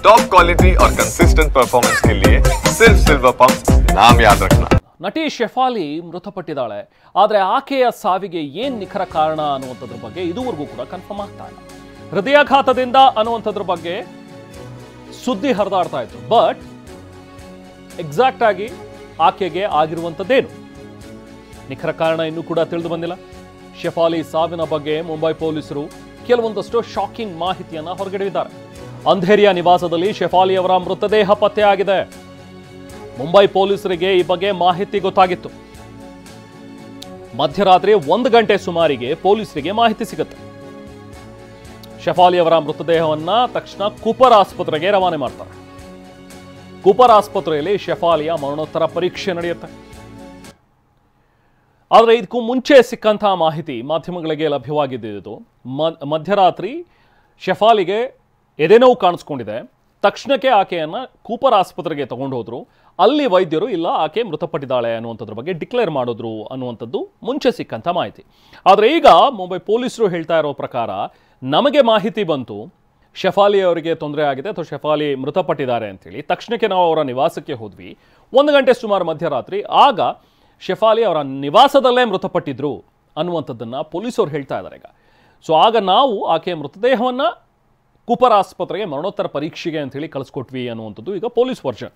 Top quality और consistent performance के लिए सिर्फ सिल्वर पंप नाम याद रखना। ನಟಿ ಶೆಫಾಲಿ ಮೃತಪಟ್ಟಿದ್ದಾಳೆ. ಆದರೆ ಆಕೆಯ ಸಾವಿಗೆ ಏನ್ ನಿಖರ ಕಾರಣ ಅನ್ನುವಂಥದ್ರ ಬಗ್ಗೆ ಇದುವರೆಗೂ ಕೂಡ ಕನ್ಫರ್ಮ್ ಆಗ್ತಾ ಇಲ್ಲ. ಹೃದಯಾಘಾತದಿಂದ ಅನ್ನುವಂಥದ್ರ ಬಗ್ಗೆ ಸುದ್ದಿ ಹರಿದಾಡ್ತಾ ಇತ್ತು. ಬಟ್ ಎಕ್ಸಾಕ್ಟ್ ಆಗಿ ಆಕೆಗೆ ಆಗಿರುವಂಥದ್ದೇನು ನಿಖರ ಕಾರಣ ಇನ್ನೂ ಕೂಡ ತಿಳಿದು ಬಂದಿಲ್ಲ. ಶೆಫಾಲಿ ಸಾವಿನ ಬಗ್ಗೆ ಮುಂಬೈ ಪೊಲೀಸರು ಕೆಲವೊಂದಷ್ಟು ಶಾಕಿಂಗ್ ಮಾಹಿತಿಯನ್ನ ಹೊರಗೆಡವಿದ್ದಾರೆ. ಅಂಧೇರಿಯ ನಿವಾಸದಲ್ಲಿ ಶೆಫಾಲಿ ಅವರ ಮೃತದೇಹ ಪತ್ತೆಯಾಗಿದೆ. ಮುಂಬೈ ಪೊಲೀಸರಿಗೆ ಈ ಬಗ್ಗೆ ಮಾಹಿತಿ ಗೊತ್ತಾಗಿತ್ತು. ಮಧ್ಯರಾತ್ರಿ 1 ಗಂಟೆ ಸುಮಾರಿಗೆ ಪೊಲೀಸರಿಗೆ ಮಾಹಿತಿ ಸಿಗುತ್ತೆ. ಶೆಫಾಲಿ ಅವರ ಮೃತದೇಹವನ್ನ ತಕ್ಷಣ ಕೂಪರ್ ಆಸ್ಪತ್ರೆಗೆ ರವಾನೆ ಮಾಡ್ತಾರೆ. ಕೂಪರ್ ಆಸ್ಪತ್ರೆಯಲ್ಲಿ ಶೆಫಾಲಿಯ ಮರಣೋತ್ತರ ಪರೀಕ್ಷೆ ನಡೆಯುತ್ತೆ. ಆದರೆ ಇದಕ್ಕೂ ಮುಂಚೆ ಸಿಕ್ಕಂತಹ ಮಾಹಿತಿ ಮಾಧ್ಯಮಗಳಿಗೆ ಲಭ್ಯವಾಗಿದ್ದು ಮಧ್ಯರಾತ್ರಿ ಶೆಫಾಲಿಗೆ ಎದೆನೋವು ಕಾಣಿಸ್ಕೊಂಡಿದೆ. ತಕ್ಷಣಕ್ಕೆ ಆಕೆಯನ್ನ ಕೂಪರ್ ಆಸ್ಪತ್ರೆಗೆ ತಗೊಂಡು ಹೋದ್ರು. ಅಲ್ಲಿ ವೈದ್ಯರು ಇಲ್ಲ ಆಕೆ ಮೃತಪಟ್ಟಿದ್ದಾಳೆ ಅನ್ನುವಂಥದ್ರ ಬಗ್ಗೆ ಡಿಕ್ಲೇರ್ ಮಾಡಿದ್ರು ಅನ್ನುವಂಥದ್ದು ಮುಂಚೆ ಸಿಕ್ಕಂಥ ಮಾಹಿತಿ. ಆದರೆ ಈಗ ಮುಂಬೈ ಪೊಲೀಸರು ಹೇಳ್ತಾ ಇರೋ ಪ್ರಕಾರ ನಮಗೆ ಮಾಹಿತಿ ಬಂತು ಶೆಫಾಲಿ ಅವರಿಗೆ ತೊಂದರೆ ಆಗಿದೆ ಅಥವಾ ಶೆಫಾಲಿ ಮೃತಪಟ್ಟಿದ್ದಾರೆ ಅಂತೇಳಿ. ತಕ್ಷಣಕ್ಕೆ ನಾವು ಅವರ ನಿವಾಸಕ್ಕೆ ಹೋದ್ವಿ. 1 ಗಂಟೆ ಸುಮಾರು ಮಧ್ಯರಾತ್ರಿ. ಆಗ ಶೆಫಾಲಿ ಅವರ ನಿವಾಸದಲ್ಲೇ ಮೃತಪಟ್ಟಿದ್ರು ಅನ್ನುವಂಥದ್ದನ್ನು ಪೊಲೀಸರು ಹೇಳ್ತಾ ಇದ್ದಾರೆ ಈಗ. ಸೊ ಆಗ ನಾವು ಆಕೆಯ ಮೃತದೇಹವನ್ನು ಕೂಪರ್ ಆಸ್ಪತ್ರೆಗೆ ಮರಣೋತ್ತರ ಪರೀಕ್ಷೆಗೆ ಅಂತೇಳಿ ಕಳಿಸ್ಕೊಟ್ವಿ ಅನ್ನುವಂಥದ್ದು ಈಗ ಪೊಲೀಸ್ ವರ್ಷನ್.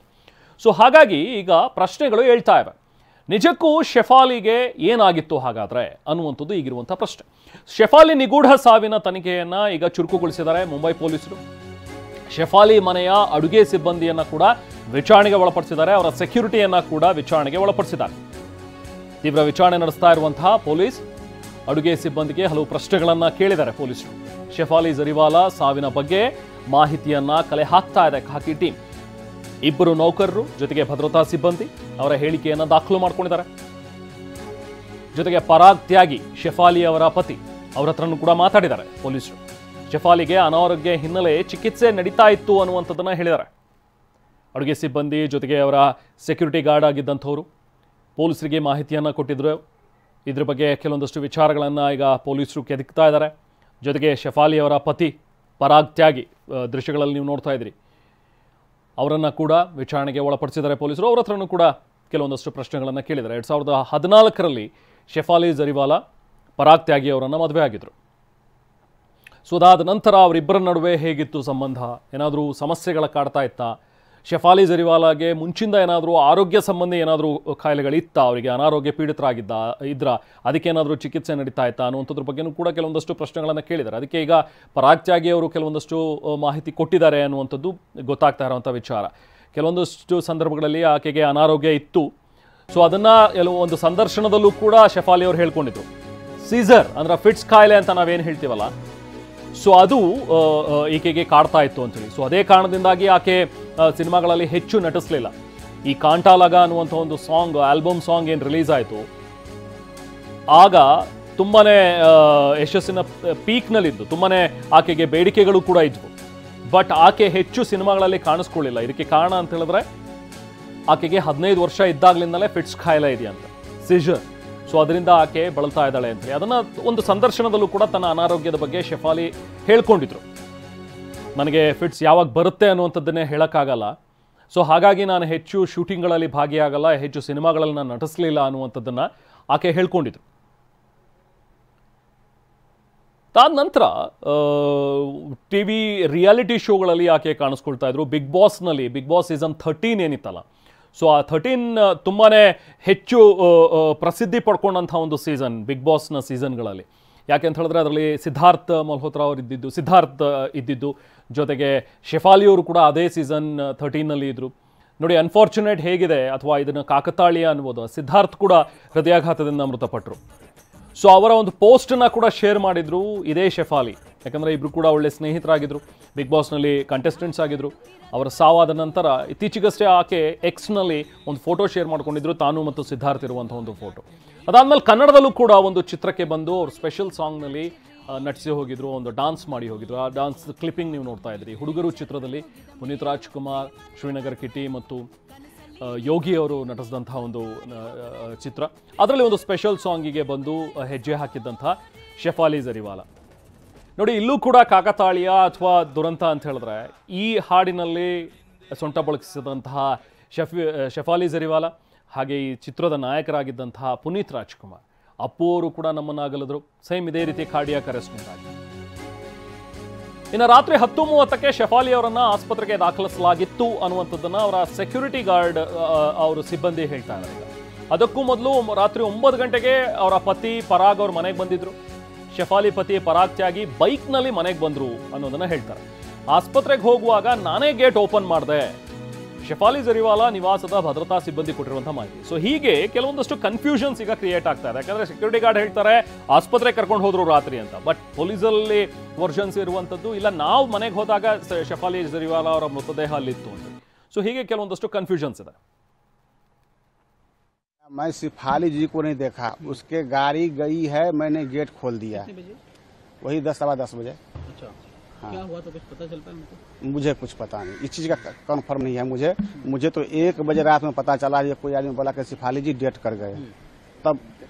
ಸೊ ಹಾಗಾಗಿ ಈಗ ಪ್ರಶ್ನೆಗಳು ಹೇಳ್ತಾ ಇವೆ. ನಿಜಕ್ಕೂ ಶೆಫಾಲಿಗೆ ಏನಾಗಿತ್ತು ಹಾಗಾದರೆ ಅನ್ನುವಂಥದ್ದು ಈಗಿರುವಂಥ ಪ್ರಶ್ನೆ. ಶೆಫಾಲಿ ನಿಗೂಢ ಸಾವಿನ ತನಿಖೆಯನ್ನು ಈಗ ಚುರುಕುಗೊಳಿಸಿದ್ದಾರೆ ಮುಂಬೈ ಪೊಲೀಸರು. ಶೆಫಾಲಿ ಮನೆಯ ಅಡುಗೆ ಸಿಬ್ಬಂದಿಯನ್ನು ಕೂಡ ವಿಚಾರಣೆಗೆ ಒಳಪಡಿಸಿದ್ದಾರೆ. ಅವರ ಸೆಕ್ಯೂರಿಟಿಯನ್ನು ಕೂಡ ವಿಚಾರಣೆಗೆ ಒಳಪಡಿಸಿದ್ದಾರೆ. ತೀವ್ರ ವಿಚಾರಣೆ ನಡೆಸ್ತಾ ಇರುವಂತಹ ಪೊಲೀಸ್ ಅಡುಗೆ ಸಿಬ್ಬಂದಿಗೆ ಹಲವು ಪ್ರಶ್ನೆಗಳನ್ನು ಕೇಳಿದ್ದಾರೆ ಪೊಲೀಸರು. ಶೆಫಾಲಿ ಜರಿವಾಲಾ ಸಾವಿನ ಬಗ್ಗೆ ಮಾಹಿತಿಯನ್ನ ಕಲೆ ಹಾಕ್ತಾ ಇದೆ ಖಾಕಿ ಟೀಮ್. 2 ನೌಕರರು ಜೊತೆಗೆ ಭದ್ರತಾ ಸಿಬ್ಬಂದಿ ಅವರ ಹೇಳಿಕೆಯನ್ನು ದಾಖಲು ಮಾಡ್ಕೊಂಡಿದ್ದಾರೆ. ಜೊತೆಗೆ ಪರಾಗ್ ತ್ಯಾಗಿ ಶೆಫಾಲಿ ಅವರ ಪತಿ ಅವರ ಹತ್ರನೂ ಕೂಡ ಮಾತಾಡಿದ್ದಾರೆ ಪೊಲೀಸರು. ಶೆಫಾಲಿಗೆ ಅನಾರೋಗ್ಯ ಹಿನ್ನೆಲೆ ಚಿಕಿತ್ಸೆ ನಡೀತಾ ಇತ್ತು ಅನ್ನುವಂಥದ್ದನ್ನ ಹೇಳಿದ್ದಾರೆ. ಅಡುಗೆ ಸಿಬ್ಬಂದಿ ಜೊತೆಗೆ ಅವರ ಸೆಕ್ಯೂರಿಟಿ ಗಾರ್ಡ್ ಆಗಿದ್ದಂಥವರು ಪೊಲೀಸರಿಗೆ ಮಾಹಿತಿಯನ್ನು ಕೊಟ್ಟಿದ್ರು. ಇದ್ರ ಬಗ್ಗೆ ಕೆಲವೊಂದಷ್ಟು ವಿಚಾರಗಳನ್ನು ಈಗ ಪೊಲೀಸರು ಕೆದಕ್ತಾ ಇದ್ದಾರೆ. ಜೊತೆಗೆ ಶೆಫಾಲಿ ಅವರ ಪತಿ ಪರಾಗ್ ತ್ಯಾಗಿ ದೃಶ್ಯಗಳಲ್ಲಿ ನೀವು ನೋಡ್ತಾ ಇದ್ರಿ, ಅವರನ್ನು ಕೂಡ ವಿಚಾರಣೆಗೆ ಒಳಪಡಿಸಿದ್ದಾರೆ ಪೊಲೀಸರು. ಅವರ ಹತ್ರನೂ ಕೂಡ ಕೆಲವೊಂದಷ್ಟು ಪ್ರಶ್ನೆಗಳನ್ನು ಕೇಳಿದ್ದಾರೆ. 2014ರಲ್ಲಿ ಶೆಫಾಲಿ ಜರಿವಾಲಾ ಪರಾಗ್ ತ್ಯಾಗಿ ಅವರನ್ನು ಮದುವೆ ಆಗಿದ್ರು. ಸೊ ಅದಾದ ನಂತರ ಅವರಿಬ್ಬರ ನಡುವೆ ಹೇಗಿತ್ತು ಸಂಬಂಧ, ಏನಾದರೂ ಸಮಸ್ಯೆಗಳ ಕಾಡ್ತಾ ಇತ್ತಾ, ಶೆಫಾಲಿ ಜರಿವಾಲಾಗೆ ಮುಂಚಿಂದ ಏನಾದರೂ ಆರೋಗ್ಯ ಸಂಬಂಧಿ ಏನಾದರೂ ಕಾಯಿಲೆಗಳಿತ್ತ, ಅವರಿಗೆ ಅನಾರೋಗ್ಯ ಇದ್ರ ಅದಕ್ಕೇನಾದರೂ ಚಿಕಿತ್ಸೆ ನಡೀತಾ ಇತ್ತಾ ಅನ್ನುವಂಥದ್ರ ಬಗ್ಗೆನೂ ಕೂಡ ಕೆಲವೊಂದಷ್ಟು ಪ್ರಶ್ನೆಗಳನ್ನು ಕೇಳಿದ್ದಾರೆ. ಅದಕ್ಕೆ ಈಗ ಪರಾಗ್ ತ್ಯಾಗಿ ಅವರು ಕೆಲವೊಂದಷ್ಟು ಮಾಹಿತಿ ಕೊಟ್ಟಿದ್ದಾರೆ ಅನ್ನುವಂಥದ್ದು ಗೊತ್ತಾಗ್ತಾ ಇರೋವಂಥ ವಿಚಾರ. ಕೆಲವೊಂದಷ್ಟು ಸಂದರ್ಭಗಳಲ್ಲಿ ಆಕೆಗೆ ಅನಾರೋಗ್ಯ ಇತ್ತು. ಸೊ ಅದನ್ನು ಒಂದು ಸಂದರ್ಶನದಲ್ಲೂ ಕೂಡ ಶೆಫಾಲಿ ಅವರು ಹೇಳ್ಕೊಂಡಿದ್ರು. ಸೀಸರ್ ಅಂದ್ರೆ ಫಿಟ್ಸ್ ಕಾಯಿಲೆ ಅಂತ ನಾವೇನು ಹೇಳ್ತೀವಲ್ಲ, ಸೊ ಅದು ಈಕೆಗೆ ಕಾಡ್ತಾ ಇತ್ತು ಅಂತೇಳಿ. ಸೊ ಅದೇ ಕಾರಣದಿಂದಾಗಿ ಆಕೆ ಸಿನಿಮಾಗಳಲ್ಲಿ ಹೆಚ್ಚು ನಟಿಸಲಿಲ್ಲ. ಈ ಕಾಂಟಾಲಗ ಅನ್ನುವಂಥ ಒಂದು ಸಾಂಗ್, ಆಲ್ಬಮ್ ಸಾಂಗ್ ಏನು ರಿಲೀಸ್ ಆಯಿತು, ಆಗ ತುಂಬಾನೇ ಯಶಸ್ಸಿನ ಪೀಕ್ನಲ್ಲಿದ್ದು ತುಂಬಾನೇ ಆಕೆಗೆ ಬೇಡಿಕೆಗಳು ಕೂಡ ಇದ್ವು. ಬಟ್ ಆಕೆ ಹೆಚ್ಚು ಸಿನಿಮಾಗಳಲ್ಲಿ ಕಾಣಿಸ್ಕೊಳ್ಳಿಲ್ಲ. ಇದಕ್ಕೆ ಕಾರಣ ಅಂತ ಹೇಳಿದ್ರೆ ಆಕೆಗೆ 15 ವರ್ಷ ಇದ್ದಾಗಲಿಂದಲೇ ಫಿಟ್ಸ್ ಕಾಯಿಲೆ ಇದೆಯಂತೆ, ಸೀಜರ್. ಸೊ ಅದರಿಂದ ಆಕೆ ಬಳಲ್ತಾ ಇದ್ದಾಳೆ ಅಂತೇಳಿ ಅದನ್ನು ಒಂದು ಸಂದರ್ಶನದಲ್ಲೂ ಕೂಡ ತನ್ನ ಅನಾರೋಗ್ಯದ ಬಗ್ಗೆ ಶೆಫಾಲಿ ಹೇಳ್ಕೊಂಡಿದ್ರು. ನನಗೆ ಫಿಟ್ಸ್ ಯಾವಾಗ ಬರುತ್ತೆ ಅನ್ನುವಂಥದ್ದನ್ನೇ ಹೇಳೋಕ್ಕಾಗಲ್ಲ. ಸೊ ಹಾಗಾಗಿ ನಾನು ಹೆಚ್ಚು ಶೂಟಿಂಗ್ಗಳಲ್ಲಿ ಭಾಗಿಯಾಗಲ್ಲ, ಹೆಚ್ಚು ಸಿನಿಮಾಗಳಲ್ಲಿ ನಾನು ನಟಿಸಲಿಲ್ಲ ಅನ್ನುವಂಥದ್ದನ್ನು ಆಕೆ ಹೇಳ್ಕೊಂಡಿದ್ರು. ತಾದ ನಂತರ ಟಿ ವಿ ರಿಯಾಲಿಟಿ ಶೋಗಳಲ್ಲಿ ಆಕೆ ಕಾಣಿಸ್ಕೊಳ್ತಾ ಇದ್ರು. ಬಿಗ್ ಬಾಸ್ ಸೀಸನ್ 13 ಏನಿತ್ತಲ್ಲ, ಸೊ ಆ 13 ತುಂಬಾ ಹೆಚ್ಚು ಪ್ರಸಿದ್ಧಿ ಪಡ್ಕೊಂಡಂಥ ಒಂದು ಸೀಸನ್ ಬಿಗ್ ಬಾಸ್ನ ಸೀಸನ್ಗಳಲ್ಲಿ. ಯಾಕೆ ಅಂತ ಹೇಳಿದ್ರೆ ಅದರಲ್ಲಿ ಸಿದ್ಧಾರ್ಥ್ ಮಲ್ಹೋತ್ರಾ ಅವರು ಇದ್ದಿದ್ದು, ಜೊತೆಗೆ ಶೆಫಾಲಿಯವರು ಕೂಡ ಅದೇ ಸೀಸನ್ 13ನಲ್ಲಿ ಇದ್ದರು. ನೋಡಿ, ಅನ್ಫಾರ್ಚುನೇಟ್ ಹೇಗಿದೆ ಅಥವಾ ಇದನ್ನು ಕಾಕತಾಳೀಯ ಅನ್ಬೋದು, ಸಿದ್ಧಾರ್ಥ್ ಕೂಡ ಹೃದಯಾಘಾತದಿಂದ ಮೃತಪಟ್ಟರು. ಸೊ ಅವರ ಒಂದು ಪೋಸ್ಟನ್ನು ಕೂಡ ಶೇರ್ ಮಾಡಿದ್ರು ಇದೇ ಶೆಫಾಲಿ. ಯಾಕಂದರೆ ಇಬ್ಬರು ಕೂಡ ಒಳ್ಳೆ ಸ್ನೇಹಿತರಾಗಿದ್ದರು, ಬಿಗ್ ಬಾಸ್ನಲ್ಲಿ ಕಂಟೆಸ್ಟೆಂಟ್ಸ್ ಆಗಿದ್ದರು. ಅವರ ಸಾವಾದ ನಂತರ ಇತ್ತೀಚೆಗಷ್ಟೇ ಆಕೆ ಎಕ್ಸ್ನಲ್ಲಿ ಒಂದು ಫೋಟೋ ಶೇರ್ ಮಾಡ್ಕೊಂಡಿದ್ರು, ತಾನು ಮತ್ತು ಸಿದ್ಧಾರ್ಥ್ ಇರುವಂಥ ಒಂದು ಫೋಟೋ. ಅದಾದಮೇಲೆ ಕನ್ನಡದಲ್ಲೂ ಕೂಡ ಒಂದು ಚಿತ್ರಕ್ಕೆ ಬಂದು ಅವ್ರು ಸ್ಪೆಷಲ್ ಸಾಂಗ್ನಲ್ಲಿ ನಟಿಸಿ ಹೋಗಿದ್ರು, ಒಂದು ಡಾನ್ಸ್ ಮಾಡಿ ಹೋಗಿದ್ರು. ಆ ಡಾನ್ಸ್ ಕ್ಲಿಪ್ಪಿಂಗ್ ನೀವು ನೋಡ್ತಾ ಇದ್ರಿ. ಹುಡುಗರು ಚಿತ್ರದಲ್ಲಿ ಪುನೀತ್ ರಾಜ್ಕುಮಾರ್, ಶ್ರೀನಗರ್ ಕಿಟಿ ಮತ್ತು ಯೋಗಿ ಅವರು ನಟಿಸಿದಂತಹ ಒಂದು ಚಿತ್ರ. ಅದರಲ್ಲಿ ಒಂದು ಸ್ಪೆಷಲ್ ಸಾಂಗಿಗೆ ಬಂದು ಹೆಜ್ಜೆ ಹಾಕಿದ್ದಂಥ ಶೆಫಾಲಿ ಜರಿವಾಲಾ. ನೋಡಿ, ಇಲ್ಲೂ ಕೂಡ ಕಾಕತಾಳೀಯ ಅಥವಾ ದುರಂತ ಅಂತ ಹೇಳಿದ್ರೆ, ಈ ಹಾಡಿನಲ್ಲಿ ಸೊಂಟ ಬಳಸಿದಂತಹ ಶಫಾಲಿ ಜರಿವಾಲಾ ಹಾಗೆ ಈ ಚಿತ್ರದ ನಾಯಕರಾಗಿದ್ದಂತಹ ಪುನೀತ್ ರಾಜ್ಕುಮಾರ್, ಅಪ್ಪು ಅವರು ಕೂಡ ನಮ್ಮನ್ನು ಅಗಲಿದ್ರು ಸೇಮ್ ಇದೇ ರೀತಿ ಕಾರ್ಡಿಯಾಕ್ ಅರೆಸ್ಟ್ನಿಂದಾಗಿ. ಇನ್ನು ರಾತ್ರಿ 10:30ಕ್ಕೆ ಶಫಾಲಿ ಅವರನ್ನ ಆಸ್ಪತ್ರೆಗೆ ದಾಖಲಿಸಲಾಗಿತ್ತು ಅನ್ನುವಂಥದ್ದನ್ನ ಅವರ ಸೆಕ್ಯೂರಿಟಿ ಗಾರ್ಡ್ ಅವರು ಸಿಬ್ಬಂದಿ ಹೇಳ್ತಾ ಇದ್ದಾರೆ. ಅದಕ್ಕೂ ಮೊದಲು ರಾತ್ರಿ 9 ಗಂಟೆಗೆ ಅವರ ಪತಿ ಪರಾಗ್ ಅವ್ರ ಮನೆಗೆ ಬಂದಿದ್ರು. ಶಫಾಲಿ ಪತಿ ಪರಾಗ್ ತ್ಯಾಗಿ ಬೈಕ್ನಲ್ಲಿ ಮನೆಗೆ ಬಂದ್ರು ಅನ್ನೋದನ್ನ ಹೇಳ್ತಾರೆ. ಆಸ್ಪತ್ರೆಗೆ ಹೋಗುವಾಗ ನಾನೇ ಗೇಟ್ ಓಪನ್ ಮಾಡಿದೆ, ಶಫಾಲಿ ಜರಿವಾಲಾ ನಿವಾಸದ ಭದ್ರತಾ ಸಿಬ್ಬಂದಿ ಕೊಟ್ಟಿರುವಂತಹ ಮಾಹಿತಿ. ಸೊ ಹೀಗೆ ಕೆಲವೊಂದಷ್ಟು ಕನ್ಫ್ಯೂಷನ್ಸ್ ಈಗ ಕ್ರಿಯೇಟ್ ಆಗ್ತಾ ಇದೆ. ಯಾಕಂದ್ರೆ ಸೆಕ್ಯೂರಿಟಿ ಗಾರ್ಡ್ ಹೇಳ್ತಾರೆ ಆಸ್ಪತ್ರೆಗೆ ಕರ್ಕೊಂಡು ಹೋದ್ರು ರಾತ್ರಿ ಅಂತ, ಬಟ್ ಪೊಲೀಸಲ್ಲಿ ವರ್ಷನ್ಸ್ ಇರುವಂತದ್ದು ಇಲ್ಲ, ನಾವು ಮನೆಗೆ ಹೋದಾಗ ಶಫಾಲಿ ಜರಿವಾಲಾ ಅವರ ಮೃತದೇಹ ಅಲ್ಲಿತ್ತು ಅಂತ. ಸೊ ಹೀಗೆ ಕೆಲವೊಂದಷ್ಟು ಕನ್ಫ್ಯೂಷನ್ಸ್ ಇದೆ. मैं शेफाली जी को नहीं देखा, उसके गाड़ी गई है, मैंने गेट खोल दिया। वही 10 सवा 10 बजे। अच्छा, हाँ। क्या हुआ तो कुछ पता चल पाया? मुझे कुछ पता नहीं, इस चीज का कंफर्म नहीं है मुझे तो 1 बजे रात में पता चला, ये कोई आदमी बोला कि शेफाली जी डेट कर गए। तब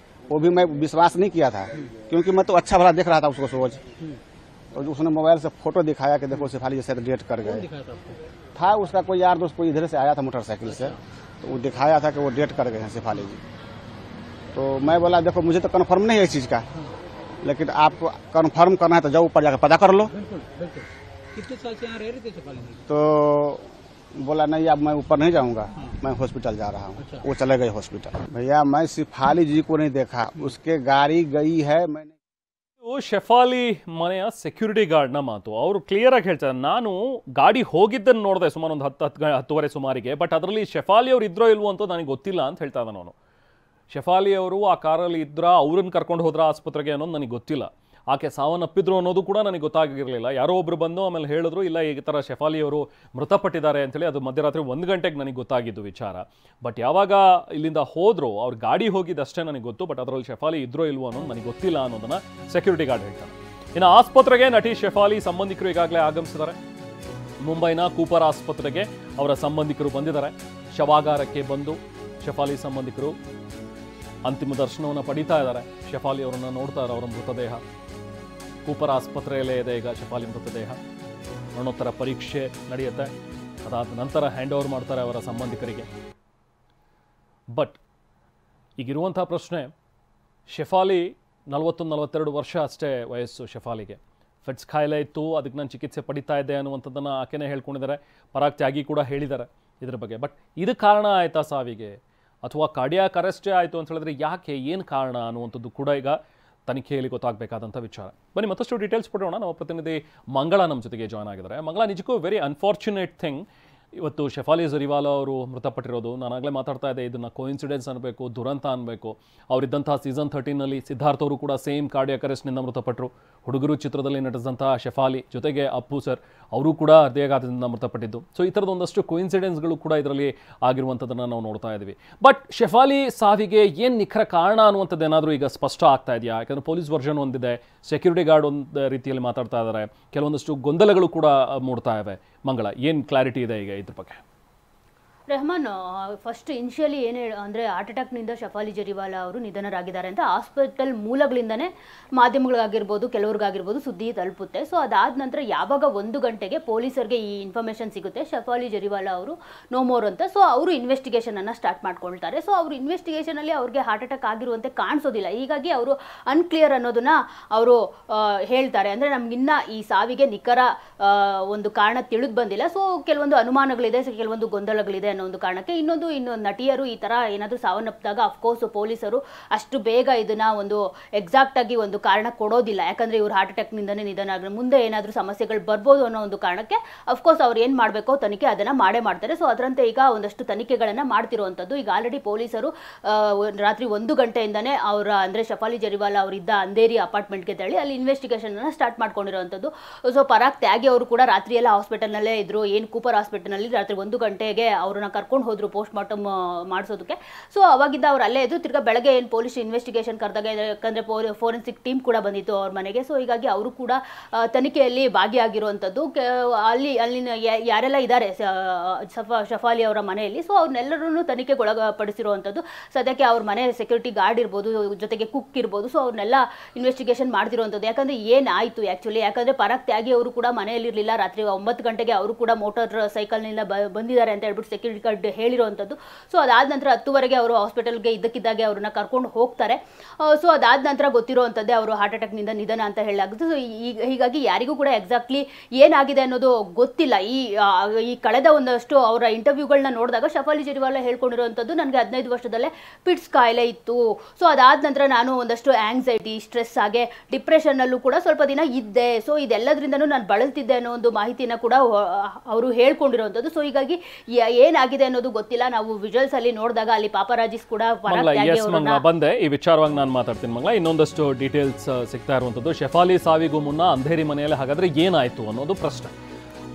वो भी मैं विश्वास नहीं किया था, क्योंकि मैं तो अच्छा भला देख रहा था उसको रोज। तो उसने मोबाइल से फोटो दिखाया कि देखो शेफाली जी शायद डेट कर गए। था उसका कोई यार दोस्त, कोई इधर से आया था मोटरसाइकिल से, तो वो दिखाया था कि वो डेट कर गए हैं शेफाली जी। तो मैं बोला देखो मुझे तो कंफर्म नहीं है इस चीज का, लेकिन आपको कंफर्म करना है तो जाओ ऊपर जाकर पता कर लो। बिल्कुल बिल्कुल। कितने साल से यहाँ रह रहे थे शेफाली जी? तो बोला नहीं अब मैं ऊपर नहीं जाऊंगा, मैं हॉस्पिटल जा रहा हूँ। अच्छा। वो चले गए हॉस्पिटल। भैया मैं शेफाली जी को नहीं देखा, उसके गाड़ी गई है, मैंने ಶಫಾಲಿ ಮನೆಯ ಸೆಕ್ಯೂರಿಟಿ ಗಾರ್ಡ್ನ ಮಾತು. ಅವರು ಕ್ಲಿಯರ್ ಆಗಿ ಹೇಳ್ತಾರೆ, ನಾನು ಗಾಡಿ ಹೋಗಿದ್ದನ್ನು ನೋಡಿದೆ ಸುಮಾರು ಒಂದು 10-10:30 ಸುಮಾರಿಗೆ, ಬಟ್ ಅದರಲ್ಲಿ ಶಫಾಲಿ ಅವ್ರು ಇದ್ರೋ ಇಲ್ವೋ ಅಂತ ನನಗೆ ಗೊತ್ತಿಲ್ಲ ಅಂತ ಹೇಳ್ತಾ ಇದ್ದಾನೆ ಅವನು. ಶಫಾಲಿ ಅವರು ಆ ಕಾರಲ್ಲಿ ಇದ್ರ, ಅವ್ರನ್ನ ಕರ್ಕೊಂಡು ಹೋದ್ರ ಆಸ್ಪತ್ರೆಗೆ ಅನ್ನೋದು ನನಗೆ ಗೊತ್ತಿಲ್ಲ. ಆಕೆ ಸಾವನ್ನಪ್ಪಿದ್ರು ಅನ್ನೋದು ಕೂಡ ನನಗೆ ಗೊತ್ತಾಗಿರಲಿಲ್ಲ. ಯಾರೋ ಒಬ್ರು ಬಂದು ಆಮೇಲೆ ಹೇಳಿದ್ರು ಇಲ್ಲ ಈ ಥರ ಶಫಾಲಿ ಅವರು ಮೃತಪಟ್ಟಿದ್ದಾರೆ ಅಂತೇಳಿ. ಅದು ಮಧ್ಯರಾತ್ರಿ 1 ಗಂಟೆಗೆ ನನಗೆ ಗೊತ್ತಾಗಿದ್ದು ವಿಚಾರ. ಬಟ್ ಯಾವಾಗ ಇಲ್ಲಿಂದ ಹೋದ್ರು, ಅವ್ರ ಗಾಡಿ ಹೋಗಿದ್ದಷ್ಟೇ ನನಗೆ ಗೊತ್ತು, ಬಟ್ ಅದರಲ್ಲಿ ಶಫಾಲಿ ಇದ್ರೋ ಇಲ್ವೋ ಅನ್ನೋದು ನನಗೆ ಗೊತ್ತಿಲ್ಲ ಅನ್ನೋದನ್ನ ಸೆಕ್ಯೂರಿಟಿ ಗಾರ್ಡ್ ಹೇಳ್ತಾರೆ. ಇನ್ನು ಆಸ್ಪತ್ರೆಗೆ ನಟಿ ಶಫಾಲಿ ಸಂಬಂಧಿಕರು ಈಗಾಗಲೇ ಆಗಮಿಸಿದ್ದಾರೆ. ಮುಂಬೈನ ಕೂಪರ್ ಆಸ್ಪತ್ರೆಗೆ ಅವರ ಸಂಬಂಧಿಕರು ಬಂದಿದ್ದಾರೆ. ಶವಾಗಾರಕ್ಕೆ ಬಂದು ಶಫಾಲಿ ಸಂಬಂಧಿಕರು ಅಂತಿಮ ದರ್ಶನವನ್ನು ಪಡಿತಾ ಇದ್ದಾರೆ. ಶಫಾಲಿ ಅವರನ್ನು ನೋಡ್ತಾ ಇದ್ದಾರೆ. ಅವರ ಮೃತದೇಹ ಕೂಪರ್ ಆಸ್ಪತ್ರೆಯಲ್ಲೇ ಇದೆ ಈಗ. ಶಫಾಲಿ ಮೃತದೇಹ ಮರಣೋತ್ತರ ಪರೀಕ್ಷೆ ನಡೆಯುತ್ತೆ. ಅದಾದ ನಂತರ ಹ್ಯಾಂಡ್ ಓವರ್ ಮಾಡ್ತಾರೆ ಅವರ ಸಂಬಂಧಿಕರಿಗೆ. ಬಟ್ ಈಗಿರುವಂಥ ಪ್ರಶ್ನೆ, ಶಫಾಲಿ 41-42 ವರ್ಷ ಅಷ್ಟೇ ವಯಸ್ಸು ಶಫಾಲಿಗೆ. ಫಿಟ್ಸ್ ಕಾಯಿಲೆ ಇತ್ತು, ಅದಕ್ಕೆ ನಾನು ಚಿಕಿತ್ಸೆ ಪಡಿತಾ ಇದ್ದೆ ಅನ್ನುವಂಥದ್ದನ್ನು ಆಕೆನೇ ಹೇಳ್ಕೊಂಡಿದ್ದಾರೆ. ಪರಾಗ್ ತ್ಯಾಗಿ ಕೂಡ ಹೇಳಿದ್ದಾರೆ ಇದ್ರ ಬಗ್ಗೆ. ಬಟ್ ಇದು ಕಾರಣ ಆಯಿತಾ ಸಾವಿಗೆ, ಅಥವಾ ಕಾರ್ಡಿಯಾಕ್ ಅರೆಸ್ಟೇ ಆಯಿತು ಅಂತ ಹೇಳಿದ್ರೆ ಯಾಕೆ, ಏನು ಕಾರಣ ಅನ್ನುವಂಥದ್ದು ಕೂಡ ಈಗ ತನಿಖೆಯಲ್ಲಿ ಗೊತ್ತಾಗಬೇಕಾದಂಥ ವಿಚಾರ. ಬನ್ನಿ ಮತ್ತಷ್ಟು ಡೀಟೇಲ್ಸ್ ಕೊಡೋಣ. ನಮ್ಮ ಪ್ರತಿನಿಧಿ ಮಂಗಳ ನಮ್ಮ ಜೊತೆಗೆ ಜಾಯ್ನ್ ಆಗಿದ್ದಾರೆ. ಮಂಗಳ, ನಿಜಕ್ಕೂ ವೆರಿ ಅನ್ಫಾರ್ಚುನೇಟ್ ಥಿಂಗ್ ಇವತ್ತು ಶಫಾಲಿ ಜರಿವಾಲಾ ಅವರು ಮೃತಪಟ್ಟಿರೋದು. ನಾನಾಗಲೇ ಮಾತಾಡ್ತಾ ಇದ್ದೆ, ಇದನ್ನು ಕೋಇನ್ಸಿಡೆನ್ಸ್ ಅನ್ನಬೇಕು, ದುರಂತ ಅನ್ನಬೇಕು. ಅವರಿದ್ದಂತಹ ಸೀಸನ್ 13ನಲ್ಲಿ ಸಿದ್ಧಾರ್ಥ್ ಅವರು ಕೂಡ ಸೇಮ್ ಕಾರ್ಡಿಯಾಕ್ ಅರೆಸ್ಟ್ನಿಂದ ಮೃತಪಟ್ಟರು. ಹುಡುಗರು ಚಿತ್ರದಲ್ಲಿ ನಟಿಸಿದಂತಹ ಶಫಾಲಿ ಜೊತೆಗೆ ಅಪ್ಪು ಸರ್ ಅವರು ಕೂಡ ಹೃದಯಾಘಾತದಿಂದ ಮೃತಪಟ್ಟಿದ್ದು. ಸೊ ಈ ಥರದ ಒಂದಷ್ಟು ಕೋಇನ್ಸಿಡೆನ್ಸ್ಗಳು ಕೂಡ ಇದರಲ್ಲಿ ಆಗಿರುವಂಥದ್ದನ್ನು ನಾವು ನೋಡ್ತಾ ಇದ್ದೀವಿ. ಬಟ್ ಶಫಾಲಿ ಸಾವಿಗೆ ಏನು ನಿಖರ ಕಾರಣ ಅನ್ನುವಂಥದ್ದು ಏನಾದರೂ ಈಗ ಸ್ಪಷ್ಟ ಆಗ್ತಾ ಇದೆಯಾ? ಯಾಕಂದರೆ ಪೊಲೀಸ್ ವರ್ಷನ್ ಒಂದಿದೆ, ಸೆಕ್ಯೂರಿಟಿ ಗಾರ್ಡ್ ಒಂದು ರೀತಿಯಲ್ಲಿ ಮಾತಾಡ್ತಾ ಇದ್ದಾರೆ, ಕೆಲವೊಂದಷ್ಟು ಗೊಂದಲಗಳು ಕೂಡ ಮೂಡ್ತಾ ಇವೆ. ಮಂಗಳ, ಏನು ಕ್ಲಾರಿಟಿ ಇದೆ ಈಗ ಇದ್ರ ಬಗ್ಗೆ? ರೆಹಮಾನ್, ಫಸ್ಟ್ ಇನಿಷಿಯಲಿ ಏನು ಅಂದರೆ ಹಾರ್ಟ್ ಅಟ್ಯಾಕ್ನಿಂದ ಶಫಾಲಿ ಜರಿವಾಲಾ ಅವರು ನಿಧನರಾಗಿದ್ದಾರೆ ಅಂತ ಹಾಸ್ಪಿಟಲ್ ಮೂಲಗಳಿಂದನೇ ಮಾಧ್ಯಮಗಳಿಗಾಗಿರ್ಬೋದು ಕೆಲವ್ರಿಗಾಗಿರ್ಬೋದು ಸುದ್ದಿ ತಲುಪುತ್ತೆ. ಸೊ ಅದಾದ ನಂತರ ಯಾವಾಗ 1 ಗಂಟೆಗೆ ಪೊಲೀಸರಿಗೆ ಈ ಇನ್ಫಾರ್ಮೇಷನ್ ಸಿಗುತ್ತೆ ಶಫಾಲಿ ಜರಿವಾಲಾ ಅವರು ನೋ ಮೋರ್ ಅಂತ. ಸೊ ಅವರು ಇನ್ವೆಸ್ಟಿಗೇಷನನ್ನು ಸ್ಟಾರ್ಟ್ ಮಾಡ್ಕೊಳ್ತಾರೆ. ಸೊ ಅವರು ಇನ್ವೆಸ್ಟಿಗೇಷನಲ್ಲಿ ಅವ್ರಿಗೆ ಹಾರ್ಟ್ ಅಟ್ಯಾಕ್ ಆಗಿರುವಂತೆ ಕಾಣಿಸೋದಿಲ್ಲ. ಹೀಗಾಗಿ ಅವರು ಅನ್ಕ್ಲಿಯರ್ ಅನ್ನೋದನ್ನ ಅವರು ಹೇಳ್ತಾರೆ. ಅಂದರೆ ನಮಗಿನ್ನ ಈ ಸಾವಿಗೆ ನಿಖರ ಒಂದು ಕಾರಣ ತಿಳಿದು ಬಂದಿಲ್ಲ. ಸೊ ಕೆಲವೊಂದು ಅನುಮಾನಗಳಿದೆ, ಕೆಲವೊಂದು ಗೊಂದಲಗಳಿದೆ ಅನ್ನೋ ಒಂದು ಕಾರಣಕ್ಕೆ. ಇನ್ನೊಂದು ನಟಿಯರು ಈ ತರ ಏನಾದರೂ ಸಾವನ್ನಪ್ಪಿದಾಗ ಅಫ್ಕೋರ್ಸ್ ಪೊಲೀಸರು ಅಷ್ಟು ಬೇಗ ಇದನ್ನ ಒಂದು ಎಕ್ಸಾಕ್ಟ್ ಆಗಿ ಒಂದು ಕಾರಣ ಕೊಡೋದಿಲ್ಲ. ಯಾಕಂದ್ರೆ ಇವ್ರು ಹಾರ್ಟ್ ಅಟ್ಯಾಕ್ ನಿಂದನೇ ನಿಧನ ಆಗ ಮುಂದೆ ಏನಾದರೂ ಸಮಸ್ಯೆಗಳು ಬರ್ಬೋದು ಅನ್ನೋ ಒಂದು ಕಾರಣಕ್ಕೆ ಅಫ್ಕೋರ್ಸ್ ಅವ್ರು ಏನು ಮಾಡಬೇಕೋ ತನಿಖೆ ಅದನ್ನ ಮಾಡೇ ಮಾಡ್ತಾರೆ. ಸೊ ಅದರಂತೆ ಈಗ ಒಂದಷ್ಟು ತನಿಖೆಗಳನ್ನ ಮಾಡ್ತಿರುವಂಥದ್ದು. ಈಗ ಆಲ್ರೆಡಿ ಪೊಲೀಸರು ರಾತ್ರಿ 1 ಗಂಟೆಯಿಂದನೇ ಅವರ ಅಂದರೆ ಶಫಾಲಿ ಜರಿವಾಲಾ ಅವರಿದ್ದ ಅಂಧೇರಿ ಅಪಾರ್ಟ್ಮೆಂಟ್ಗೆ ತೆರಳಿ ಅಲ್ಲಿ ಇನ್ವೆಸ್ಟಿಗೇಷನ್ ಅನ್ನ ಸ್ಟಾರ್ಟ್ ಮಾಡ್ಕೊಂಡಿರುವಂಥದ್ದು. ಸೊ ಪರಾಗ್ ತ್ಯಾಗಿ ಅವರು ಕೂಡ ರಾತ್ರಿ ಎಲ್ಲ ಹಾಸ್ಪಿಟಲ್ನಲ್ಲೇ ಇದ್ರು. ಏನು ಕೂಪರ್ ಹಾಸ್ಪಿಟಲ್ನಲ್ಲಿ ರಾತ್ರಿ 1 ಗಂಟೆಗೆ ಅವರು ಅವ್ರನ್ನ ಕರ್ಕೊಂಡು ಹೋದ್ರು ಪೋಸ್ಟ್ ಮಾರ್ಟಮ್ ಮಾಡಿಸೋದಕ್ಕೆ. ಸೊ ಅವಾಗಿಂದ ಅವ್ರು ಅಲ್ಲೇ ಇದ್ದು, ತಿರ್ಗಾ ಬೆಳಗ್ಗೆ ಏನು ಪೊಲೀಸ್ ಇನ್ವೆಸ್ಟಿಗೇಷನ್ ಕರೆದಾಗ, ಯಾಕಂದರೆ ಫೋರೆನ್ಸಿಕ್ ಟೀಮ್ ಕೂಡ ಬಂದಿತ್ತು ಅವ್ರ ಮನೆಗೆ. ಸೊ ಹೀಗಾಗಿ ಅವರು ಕೂಡ ತನಿಖೆಯಲ್ಲಿ ಭಾಗಿಯಾಗಿರುವಂಥದ್ದು. ಅಲ್ಲಿನ ಯಾರೆಲ್ಲ ಇದ್ದಾರೆ ಶಫಾಲಿ ಅವರ ಮನೆಯಲ್ಲಿ, ಸೊ ಅವ್ರನ್ನೆಲ್ಲರೂ ತನಿಖೆಗೊಳಪಡಿಸಿರುವಂಥದ್ದು. ಸದ್ಯಕ್ಕೆ ಅವ್ರ ಮನೆ ಸೆಕ್ಯೂರಿಟಿ ಗಾರ್ಡ್ ಇರ್ಬೋದು, ಜೊತೆಗೆ ಕುಕ್ ಇರ್ಬೋದು, ಸೊ ಅವ್ರನ್ನೆಲ್ಲ ಇನ್ವೆಸ್ಟಿಗೇಷನ್ ಮಾಡ್ತಿರುವಂಥದ್ದು. ಯಾಕಂದರೆ ಏನಾಯಿತು ಆ್ಯಕ್ಚುಲಿ, ಯಾಕಂದರೆ ಪರಾಗ್ ತ್ಯಾಗಿ ಅವರು ಕೂಡ ಮನೆಯಲ್ಲಿರಲಿಲ್ಲ. ರಾತ್ರಿ 9 ಗಂಟೆಗೆ ಅವರು ಕೂಡ ಮೋಟಾರ್ ಸೈಕಲ್ನಿಂದ ಬಂದಿದ್ದಾರೆ ಅಂತ ಹೇಳ್ಬಿಟ್ಟು ಸೆಕ್ಯೂರಿಟಿ ಗಾರ್ಡ್ ಹೇಳಿರುವಂಥದ್ದು. ಸೊ ಅದಾದ ನಂತರ 10 ಅವರು ಹಾಸ್ಪಿಟಲ್ಗೆ ಇದ್ದಕ್ಕಿದ್ದಾಗೆ ಅವ್ರನ್ನ ಕರ್ಕೊಂಡು ಹೋಗ್ತಾರೆ. ಸೊ ಅದಾದ ನಂತರ ಗೊತ್ತಿರುವಂಥದ್ದೇ ಅವರು ಹಾರ್ಟ್ ಅಟ್ಯಾಕ್ನಿಂದ ನಿಧನ ಅಂತ ಹೇಳಲಾಗುತ್ತೆ. ಸೊ ಹೀಗಾಗಿ ಯಾರಿಗೂ ಕೂಡ ಎಕ್ಸಾಕ್ಟ್ಲಿ ಏನಾಗಿದೆ ಅನ್ನೋದು ಗೊತ್ತಿಲ್ಲ. ಈ ಕಳೆದ ಒಂದಷ್ಟು ಅವರ ಇಂಟರ್ವ್ಯೂಗಳನ್ನ ನೋಡಿದಾಗ ಶಫಾಲಿ ಜರಿವಾಲ ಹೇಳ್ಕೊಂಡಿರುವಂಥದ್ದು, ನನಗೆ 15 ವರ್ಷದಲ್ಲೇ ಪಿಟ್ಸ್ ಕಾಯಿಲೆ ಇತ್ತು. ಸೊ ಅದಾದ ನಂತರ ನಾನು ಒಂದಷ್ಟು ಆಂಗ್ಸೈಟಿ, ಸ್ಟ್ರೆಸ್, ಹಾಗೆ ಡಿಪ್ರೆಷನ್ನಲ್ಲೂ ಕೂಡ ಸ್ವಲ್ಪ ದಿನ ಇದ್ದೆ. ಸೊ ಇದೆಲ್ಲದರಿಂದನೂ ನಾನು ಬಳಲ್ತಿದ್ದೆ ಅನ್ನೋ ಒಂದು ಮಾಹಿತಿನ ಕೂಡ ಅವರು ಹೇಳ್ಕೊಂಡಿರುವಂಥದ್ದು. ಸೊ ಹೀಗಾಗಿ ಏನಾಗಿದೆ ಅನ್ನೋದು ಗೊತ್ತಿಲ್ಲ. ನಾವು ವಿಜುವಲ್ಸ್ ಅಲ್ಲಿ ನೋಡಿದಾಗ ಅಲ್ಲಿ ಪಾಪರಾಜಿಸ್ ಕೂಡ ಬಂದೆ. ಈ ವಿಚಾರವಾಗಿ ನಾನು ಮಾತಾಡ್ತೀನಿ ಮಂಗಳ. ಇನ್ನೊಂದಷ್ಟು ಡೀಟೇಲ್ಸ್ ಸಿಗ್ತಾ ಇರುವಂಥದ್ದು, ಶಫಾಲಿ ಸಾವಿಗೂ ಮುನ್ನ ಅಂಧೇರಿ ಮನೆಯಲ್ಲಿ ಹಾಗಾದ್ರೆ ಏನಾಯ್ತು ಅನ್ನೋದು ಪ್ರಶ್ನೆ.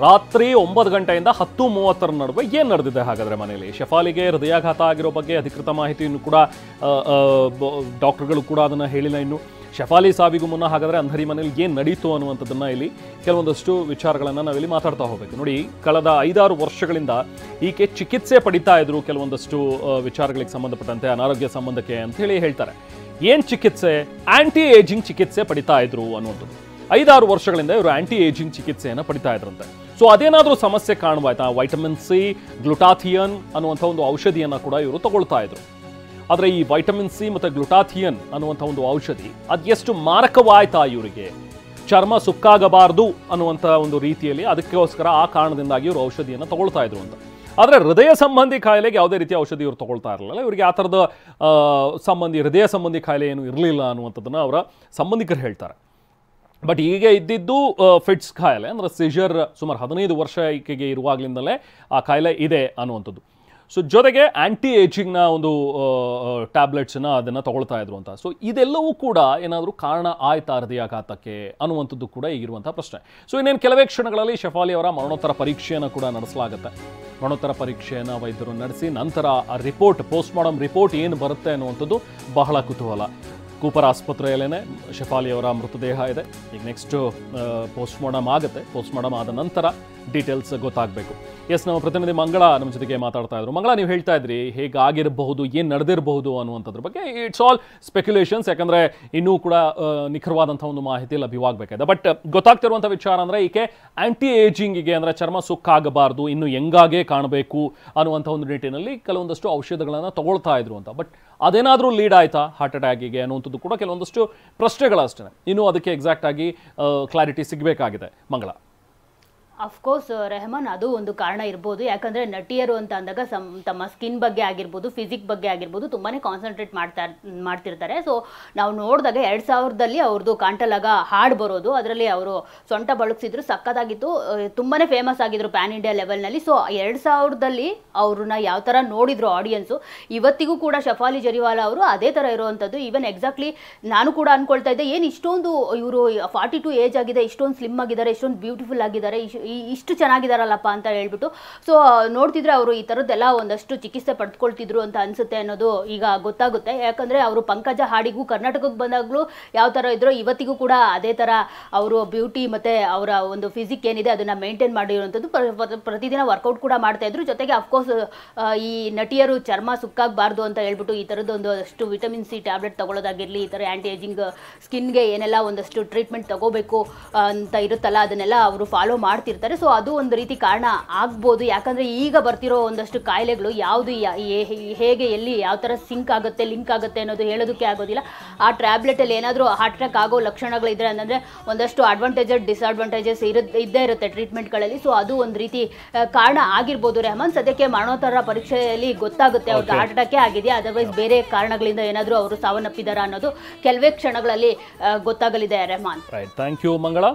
ರಾತ್ರಿ 9 ಗಂಟೆಯಿಂದ 10:30 ನಡುವೆ ಏನು ನಡೆದಿದೆ ಹಾಗಾದ್ರೆ ಮನೆಯಲ್ಲಿ? ಶಫಾಲಿಗೆ ಹೃದಯಾಘಾತ ಆಗಿರೋ ಬಗ್ಗೆ ಅಧಿಕೃತ ಮಾಹಿತಿಯನ್ನು ಕೂಡ ಡಾಕ್ಟರ್ಗಳು ಕೂಡ ಅದನ್ನು ಹೇಳಿಲ್ಲ. ಇನ್ನು ಶಫಾಲಿ ಸಾವಿಗೂ ಮುನ್ನ ಹಾಗಾದರೆ ಅಂಧೇರಿ ಮನೇಲಿ ಏನು ನಡೀತು ಅನ್ನುವಂಥದ್ದನ್ನು ಇಲ್ಲಿ ಕೆಲವೊಂದಷ್ಟು ವಿಚಾರಗಳನ್ನು ನಾವಿಲ್ಲಿ ಮಾತಾಡ್ತಾ ಹೋಗಬೇಕು. ನೋಡಿ, ಕಳೆದ 5-6 ವರ್ಷಗಳಿಂದ ಈಕೆ ಚಿಕಿತ್ಸೆ ಪಡಿತಾ ಇದ್ರು ಕೆಲವೊಂದಷ್ಟು ವಿಚಾರಗಳಿಗೆ ಸಂಬಂಧಪಟ್ಟಂತೆ, ಅನಾರೋಗ್ಯ ಸಂಬಂಧಕ್ಕೆ ಅಂತ ಹೇಳಿ ಹೇಳ್ತಾರೆ. ಏನು ಚಿಕಿತ್ಸೆ? ಆಂಟಿ ಏಜಿಂಗ್ ಚಿಕಿತ್ಸೆ ಪಡಿತಾ ಇದ್ರು ಅನ್ನುವಂಥದ್ದು. 5-6 ವರ್ಷಗಳಿಂದ ಇವರು ಆಂಟಿ ಏಜಿಂಗ್ ಚಿಕಿತ್ಸೆಯನ್ನು ಪಡಿತಾ ಇದ್ರಂತೆ. ಸೊ ಅದೇನಾದರೂ ಸಮಸ್ಯೆ ಕಾಣುವಾಯ್ತಾ? ವೈಟಮಿನ್ ಸಿ, ಗ್ಲುಟಾಥಿಯನ್ ಅನ್ನುವಂಥ ಒಂದು ಔಷಧಿಯನ್ನು ಕೂಡ ಇವರು ತಗೊಳ್ತಾ ಇದ್ರು. ಆದರೆ ಈ ವೈಟಮಿನ್ ಸಿ ಮತ್ತು ಗ್ಲುಟಾಥಿಯನ್ ಅನ್ನುವಂಥ ಒಂದು ಔಷಧಿ ಅದೆಷ್ಟು ಮಾರಕವಾಯ್ತಾ ಇವರಿಗೆ? ಚರ್ಮ ಸುಕ್ಕಾಗಬಾರ್ದು ಅನ್ನುವಂಥ ಒಂದು ರೀತಿಯಲ್ಲಿ, ಅದಕ್ಕೋಸ್ಕರ ಆ ಕಾರಣದಿಂದಾಗಿ ಇವರು ಔಷಧಿಯನ್ನು ತಗೊಳ್ತಾ ಇದ್ರು ಅಂತ. ಆದರೆ ಹೃದಯ ಸಂಬಂಧಿ ಕಾಯಿಲೆಗೆ ಯಾವುದೇ ರೀತಿಯ ಔಷಧಿ ಇವರು ತಗೊಳ್ತಾ ಇರಲಿಲ್ಲ. ಇವರಿಗೆ ಆ ಥರದ ಹೃದಯ ಸಂಬಂಧಿ ಕಾಯಿಲೆ ಏನು ಇರಲಿಲ್ಲ ಅನ್ನುವಂಥದ್ದನ್ನು ಅವರ ಸಂಬಂಧಿಕರು ಹೇಳ್ತಾರೆ. ಬಟ್ ಈಗ ಇದ್ದಿದ್ದು ಫಿಟ್ಸ್ ಕಾಯಿಲೆ, ಅಂದರೆ ಸಿಜರ್, ಸುಮಾರು 15 ವರ್ಷ ಈಕೆಗೆ ಇರುವಾಗಲಿಂದಲೇ ಆ ಕಾಯಿಲೆ ಇದೆ ಅನ್ನುವಂಥದ್ದು. ಸೊ ಜೊತೆಗೆ ಆ್ಯಂಟಿ ಏಜಿಂಗ್ನ ಒಂದು ಟ್ಯಾಬ್ಲೆಟ್ಸನ್ನು ಅದನ್ನು ತಗೊಳ್ತಾ ಇದ್ರು ಅಂತ. ಸೊ ಇದೆಲ್ಲವೂ ಕೂಡ ಏನಾದರೂ ಕಾರಣ ಆಯ್ತಾ ಹೃದಯಾಘಾತಕ್ಕೆ ಅನ್ನುವಂಥದ್ದು ಕೂಡ ಈಗಿರುವಂಥ ಪ್ರಶ್ನೆ. ಸೊ ಇನ್ನೇನು ಕೆಲವೇ ಕ್ಷಣಗಳಲ್ಲಿ ಶಫಾಲಿ ಅವರ ಮರಣೋತ್ತರ ಪರೀಕ್ಷೆಯನ್ನು ಕೂಡ ನಡೆಸಲಾಗುತ್ತೆ. ಮರಣೋತ್ತರ ಪರೀಕ್ಷೆಯನ್ನು ವೈದ್ಯರು ನಡೆಸಿ ನಂತರ ಆ ರಿಪೋರ್ಟ್, ಪೋಸ್ಟ್ಮಾರ್ಟಮ್ ರಿಪೋರ್ಟ್ ಏನು ಬರುತ್ತೆ ಅನ್ನುವಂಥದ್ದು ಬಹಳ ಕುತೂಹಲ. ಕೂಪರ್ ಆಸ್ಪತ್ರೆಯಲ್ಲೇ ಶಫಾಲಿ ಅವರ ಮೃತದೇಹ ಇದೆ. ಈಗ ನೆಕ್ಸ್ಟ್ ಪೋಸ್ಟ್ಮಾರ್ಟಮ್ ಆಗುತ್ತೆ. ಪೋಸ್ಟ್ಮಾರ್ಟಮ್ ಆದ ನಂತರ ಡೀಟೇಲ್ಸ್ ಗೊತ್ತಾಗಬೇಕು. ಎಸ್, ನಮ್ಮ ಪ್ರತಿನಿಧಿ ಮಂಗಳ ನಮ್ಮ ಜೊತೆಗೆ ಮಾತಾಡ್ತಾ ಇದ್ರು. ಮಂಗಳ, ನೀವು ಹೇಳ್ತಾ ಇದ್ರಿ ಹೇಗಾಗಿರಬಹುದು, ಏನು ನಡೆದಿರಬಹುದು ಅನ್ನುವಂಥದ್ರ ಬಗ್ಗೆ. ಇಟ್ಸ್ ಆಲ್ ಸ್ಪೆಕ್ಯುಲೇಷನ್ಸ್, ಯಾಕಂದರೆ ಇನ್ನೂ ಕೂಡ ನಿಖರವಾದಂಥ ಒಂದು ಮಾಹಿತಿ ಲಭ್ಯವಾಗಬೇಕಾಗಿದೆ. ಬಟ್ ಗೊತ್ತಾಗ್ತಿರುವಂಥ ವಿಚಾರ ಅಂದರೆ ಈಕೆ ಆ್ಯಂಟಿ ಏಜಿಂಗಿಗೆ, ಅಂದರೆ ಚರ್ಮ ಸುಕ್ಕಾಗಬಾರ್ದು, ಇನ್ನು ಯಂಗಾಗೇ ಕಾಣಬೇಕು ಅನ್ನುವಂಥ ಒಂದು ನಿಟ್ಟಿನಲ್ಲಿ ಕೆಲವೊಂದಷ್ಟು ಔಷಧಗಳನ್ನು ತಗೊಳ್ತಾ ಇದ್ರು ಅಂತ. ಬಟ್ ಅದೇನಾದರೂ ಲೀಡ್ ಆಯ್ತಾ ಹಾರ್ಟ್ ಅಟ್ಯಾಕಿಗೆ ಅನ್ನುವಂಥದ್ದು ಕೂಡ ಕೆಲವೊಂದಷ್ಟು ಪ್ರಶ್ನೆಗಳಷ್ಟೇ. ಇನ್ನೂ ಅದಕ್ಕೆ ಎಕ್ಸಾಕ್ಟ್ ಆಗಿ ಕ್ಲಾರಿಟಿ ಸಿಗಬೇಕಾಗಿದೆ ಮಂಗಳ. ಅಫ್ಕೋರ್ಸ್ ರೆಹಮಾನ್, ಅದು ಒಂದು ಕಾರಣ ಇರ್ಬೋದು. ಯಾಕಂದರೆ ನಟಿಯರು ಅಂತ ಅಂದಾಗ ತಮ್ಮ ಸ್ಕಿನ್ ಬಗ್ಗೆ ಆಗಿರ್ಬೋದು, ಫಿಸಿಕ್ ಬಗ್ಗೆ ಆಗಿರ್ಬೋದು ತುಂಬಾ ಕಾನ್ಸಂಟ್ರೇಟ್ ಮಾಡ್ತಿರ್ತಾರೆ. ಸೊ ನಾವು ನೋಡಿದಾಗ 2000ರಲ್ಲಿ ಅವ್ರದ್ದು ಕಾಂಟಲಾಗ ಹಾಡು ಬರೋದು, ಅದರಲ್ಲಿ ಅವರು ಸೊಂಟ ಬಳಸಿದ್ರು, ಸಕ್ಕತ್ತಾಗಿತ್ತು, ತುಂಬಾ ಫೇಮಸ್ ಆಗಿದ್ರು ಪ್ಯಾನ್ ಇಂಡಿಯಾ ಲೆವೆಲ್ನಲ್ಲಿ. ಸೊ 2000ರಲ್ಲಿ ಅವ್ರನ್ನ ಯಾವ ಥರ ನೋಡಿದ್ರು ಆಡಿಯನ್ಸು, ಇವತ್ತಿಗೂ ಕೂಡ ಶಫಾಲಿ ಜರಿವಾಲ ಅವರು ಅದೇ ಥರ ಇರುವಂಥದ್ದು. ಈವನ್ ಎಕ್ಸಾಕ್ಟ್ಲಿ ನಾನು ಕೂಡ ಅಂದ್ಕೊಳ್ತಾ ಇದ್ದೆ, ಏನು ಇಷ್ಟೊಂದು ಇವರು 42 ಏಜ್ ಆಗಿದೆ, ಇಷ್ಟೊಂದು ಸ್ಲಿಮ್ ಆಗಿದ್ದಾರೆ, ಇಷ್ಟೊಂದು ಬ್ಯೂಟಿಫುಲ್ ಆಗಿದ್ದಾರೆ, ಇಷ್ಟು ಚೆನ್ನಾಗಿದ್ದಾರಲ್ಲಪ್ಪ ಅಂತ ಹೇಳ್ಬಿಟ್ಟು. ಸೊ ನೋಡ್ತಿದ್ರೆ ಅವರು ಈ ಥರದ್ದೆಲ್ಲ ಒಂದಷ್ಟು ಚಿಕಿತ್ಸೆ ಪಡೆದುಕೊಳ್ತಿದ್ರು ಅಂತ ಅನಿಸುತ್ತೆ ಅನ್ನೋದು ಈಗ ಗೊತ್ತಾಗುತ್ತೆ. ಯಾಕಂದರೆ ಅವರು ಪಂಕಜ ಹಾಡಿಗೂ ಕರ್ನಾಟಕಕ್ಕೆ ಬಂದಾಗಲೂ ಯಾವ ಥರ ಇದ್ರೋ ಇವತ್ತಿಗೂ ಕೂಡ ಅದೇ ಥರ ಅವರು ಬ್ಯೂಟಿ ಮತ್ತು ಅವರ ಒಂದು ಫಿಸಿಕ್ ಏನಿದೆ ಅದನ್ನು ಮೇಂಟೈನ್ ಮಾಡಿರುವಂಥದ್ದು. ಪ್ರತಿದಿನ ವರ್ಕೌಟ್ ಕೂಡ ಮಾಡ್ತಾಯಿದ್ರು. ಜೊತೆಗೆ ಅಫ್ಕೋರ್ಸ್ ಈ ನಟಿಯರು ಚರ್ಮ ಸುಕ್ಕಾಗಬಾರ್ದು ಅಂತ ಹೇಳ್ಬಿಟ್ಟು ಈ ಥರದ್ದೊಂದು ಅಷ್ಟು ವಿಟಮಿನ್ ಸಿ ಟ್ಯಾಬ್ಲೆಟ್ ತಗೊಳ್ಳೋದಾಗಿರಲಿ, ಈ ಥರ ಆ್ಯಂಟಿ ಏಜಿಂಗ್ ಸ್ಕಿನ್ಗೆ ಏನೆಲ್ಲ ಒಂದಷ್ಟು ಟ್ರೀಟ್ಮೆಂಟ್ ತಗೋಬೇಕು ಅಂತ ಇರುತ್ತಲ್ಲ, ಅದನ್ನೆಲ್ಲ ಅವರು ಫಾಲೋ ಮಾಡ್ತಿರ್ತಾರೆ. ಸೊ ಅದು ಒಂದು ರೀತಿ ಕಾರಣ ಆಗ್ಬೋದು. ಯಾಕಂದರೆ ಈಗ ಬರ್ತಿರೋ ಒಂದಷ್ಟು ಕಾಯಿಲೆಗಳು ಯಾವುದು ಹೇಗೆ ಎಲ್ಲಿ ಯಾವ ಥರ ಲಿಂಕ್ ಆಗುತ್ತೆ ಅನ್ನೋದು ಹೇಳೋದಕ್ಕೆ ಆಗೋದಿಲ್ಲ. ಆ ಟ್ಯಾಬ್ಲೆಟಲ್ಲಿ ಏನಾದರೂ ಹಾರ್ಟ್ ಅಟ್ಯಾಕ್ ಆಗೋ ಲಕ್ಷಣಗಳಿದ್ರೆ ಅಂದರೆ ಒಂದಷ್ಟು ಅಡ್ವಾಂಟೇಜಸ್ ಡಿಸ್ಅಡ್ವಾಂಟೇಜಸ್ ಇದ್ದೇ ಇರುತ್ತೆ ಟ್ರೀಟ್ಮೆಂಟ್ಗಳಲ್ಲಿ. ಸೊ ಅದು ಒಂದು ರೀತಿ ಕಾರಣ ಆಗಿರ್ಬೋದು ರೆಹಮಾನ್. ಸದ್ಯಕ್ಕೆ ಮರಣೋತ್ತರ ಪರೀಕ್ಷೆಯಲ್ಲಿ ಗೊತ್ತಾಗುತ್ತೆ ಅವ್ರಿಗೆ ಹಾರ್ಟ್ ಅಟ್ಯಾಕೇ ಆಗಿದೆಯಾ, ಅದರ್ವೈಸ್ ಬೇರೆ ಕಾರಣಗಳಿಂದ ಏನಾದರೂ ಅವರು ಸಾವನ್ನಪ್ಪಿದಾರಾ ಅನ್ನೋದು ಕೆಲವೇ ಕ್ಷಣಗಳಲ್ಲಿ ಗೊತ್ತಾಗಲಿದೆ ರೆಹಮಾನ್. ಥ್ಯಾಂಕ್ ಯು ಮಂಗಳ.